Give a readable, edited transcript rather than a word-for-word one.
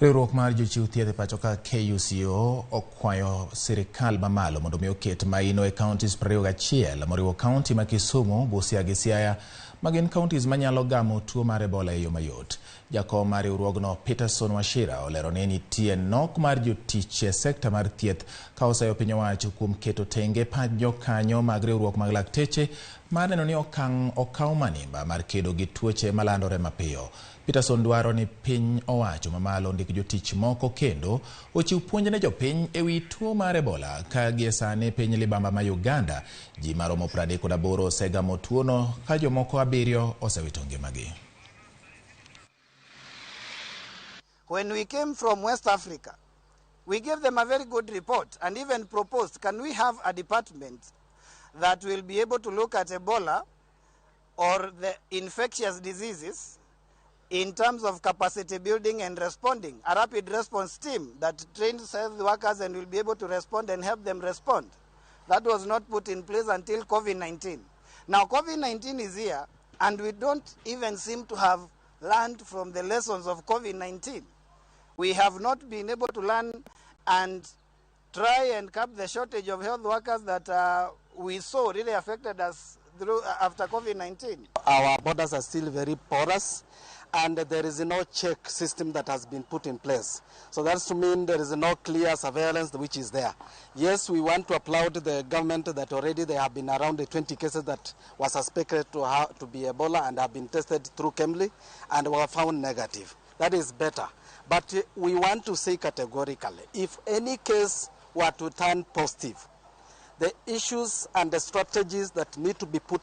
Riwruok mar Jochiwu Thieth e pacho ka KUCO okwayo sirikal mamalo mondo mi oket maino e counties 21 moriwo county ma Kisumu, Busia gi Siaya magin counties manyalo gamo tuo mar Ebola e yo mayot. Jakom mar riwruogno Peterson Washira olero ni nitie nok mar jotich e sekta mar thieth ka oseyo piny owacho kuom keto tenge pach jokanyo mag riwruok mag lakteche mar neno ni okaw manimba mar kedo gi tuoche malandore mapiyo. Peterson dwaro ni piny owacho mamalo ndik jotich moko kendo ochiw puonj ne jopiny ewi tuo mar Ebola ka gie sani piny libamba ma Uganda ji maromo 38 osegamo tuono ka jomoko 7 osewito ngimagi. When we came from West Africa, we gave them a very good report and even proposed, can we have a department that will be able to look at Ebola or the infectious diseases in terms of capacity building and responding, a rapid response team that trains health workers and will be able to respond and help them respond. That was not put in place until COVID-19. Now COVID-19 is here and we don't even seem to have learned from the lessons of COVID-19. We have not been able to learn and try and curb the shortage of health workers that we saw really affected us after COVID-19. Our borders are still very porous and there is no check system that has been put in place. So that's to mean there is no clear surveillance which is there. Yes, we want to applaud the government that already there have been around the 20 cases that were suspected to be Ebola and have been tested through chemically and were found negative. That is better. But we want to say categorically, if any case were to turn positive, the issues and the strategies that need to be put